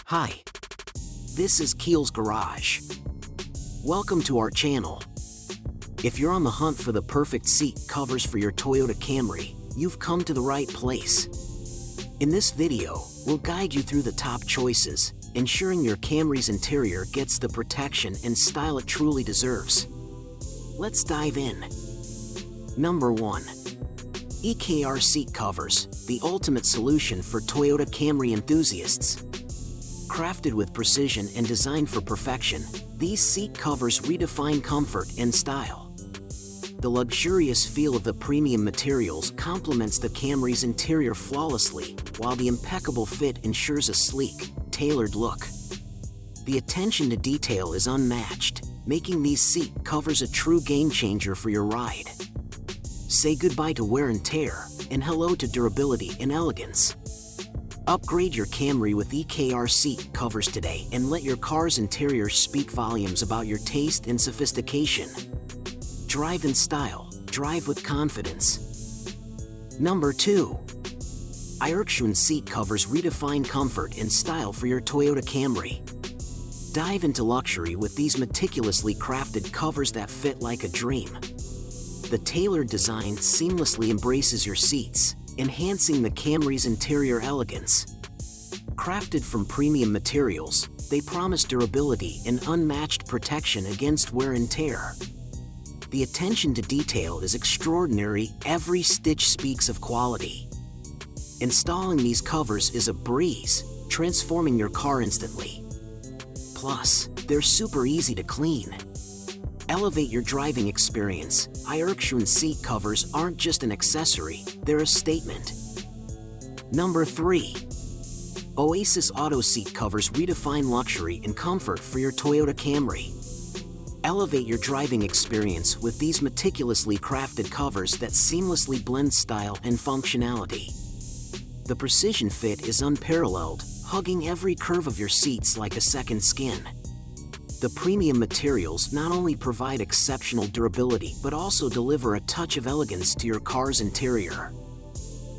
Hi, this is Keel's Garage. Welcome to our channel. If you're on the hunt for the perfect seat covers for your Toyota Camry, you've come to the right place. In this video, we'll guide you through the top choices, ensuring your Camry's interior gets the protection and style it truly deserves. Let's dive in. Number 1. EKR Seat Covers, the ultimate solution for Toyota Camry enthusiasts. Crafted with precision and designed for perfection, these seat covers redefine comfort and style. The luxurious feel of the premium materials complements the Camry's interior flawlessly, while the impeccable fit ensures a sleek, tailored look. The attention to detail is unmatched, making these seat covers a true game-changer for your ride. Say goodbye to wear and tear, and hello to durability and elegance. Upgrade your Camry with EKR Seat Covers today and let your car's interior speak volumes about your taste and sophistication. Drive in style, drive with confidence. Number 2. Aun Seat Covers redefine comfort and style for your Toyota Camry. Dive into luxury with these meticulously crafted covers that fit like a dream. The tailored design seamlessly embraces your seats, enhancing the Camry's interior elegance. Crafted from premium materials, they promise durability and unmatched protection against wear and tear. The attention to detail is extraordinary, every stitch speaks of quality. Installing these covers is a breeze, transforming your car instantly. Plus, they're super easy to clean. Elevate your driving experience. Aun Seat Covers aren't just an accessory, they're a statement. Number 3. Oasis Auto Seat Covers redefine luxury and comfort for your Toyota Camry. Elevate your driving experience with these meticulously crafted covers that seamlessly blend style and functionality. The precision fit is unparalleled, hugging every curve of your seats like a second skin. The premium materials not only provide exceptional durability but also deliver a touch of elegance to your car's interior.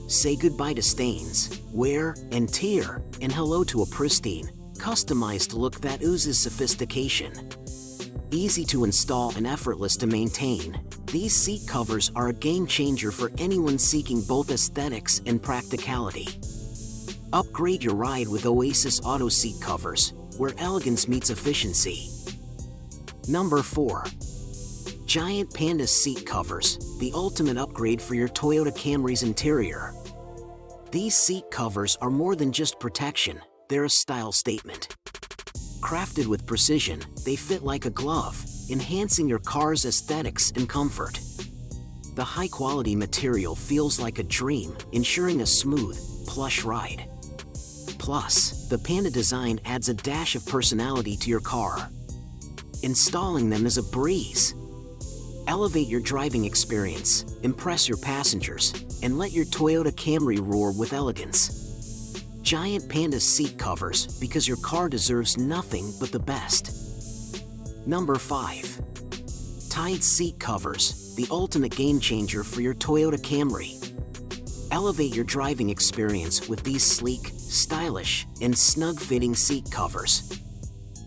Say goodbye to stains, wear, and tear, and hello to a pristine, customized look that oozes sophistication. Easy to install and effortless to maintain, these seat covers are a game-changer for anyone seeking both aesthetics and practicality. Upgrade your ride with Oasis Auto Seat Covers, where elegance meets efficiency. Number 4. Giant Panda Seat Covers, the ultimate upgrade for your Toyota Camry's interior. These seat covers are more than just protection, they're a style statement. Crafted with precision, they fit like a glove, enhancing your car's aesthetics and comfort. The high-quality material feels like a dream, ensuring a smooth, plush ride. Plus, the Panda design adds a dash of personality to your car. Installing them is a breeze. Elevate your driving experience, impress your passengers, and let your Toyota Camry roar with elegance. Giant Panda Seat Covers, because your car deserves nothing but the best. Number 5. Tide Seat Covers, the ultimate game-changer for your Toyota Camry. Elevate your driving experience with these sleek, stylish, and snug-fitting seat covers.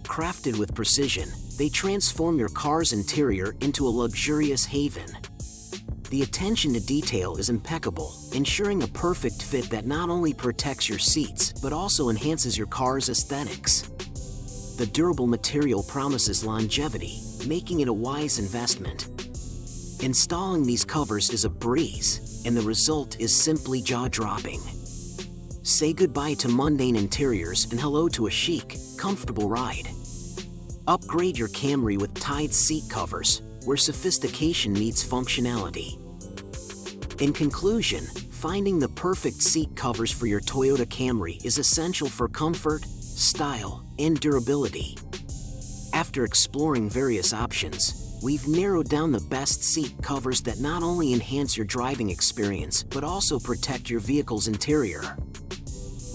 Crafted with precision, they transform your car's interior into a luxurious haven. The attention to detail is impeccable, ensuring a perfect fit that not only protects your seats but also enhances your car's aesthetics. The durable material promises longevity, making it a wise investment. Installing these covers is a breeze, and the result is simply jaw-dropping. Say goodbye to mundane interiors and hello to a chic, comfortable ride. Upgrade your Camry with Tide Seat Covers, where sophistication meets functionality. In conclusion, finding the perfect seat covers for your Toyota Camry is essential for comfort, style, and durability. After exploring various options, we've narrowed down the best seat covers that not only enhance your driving experience but also protect your vehicle's interior.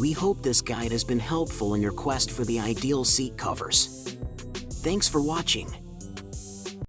We hope this guide has been helpful in your quest for the ideal seat covers. Thanks for watching.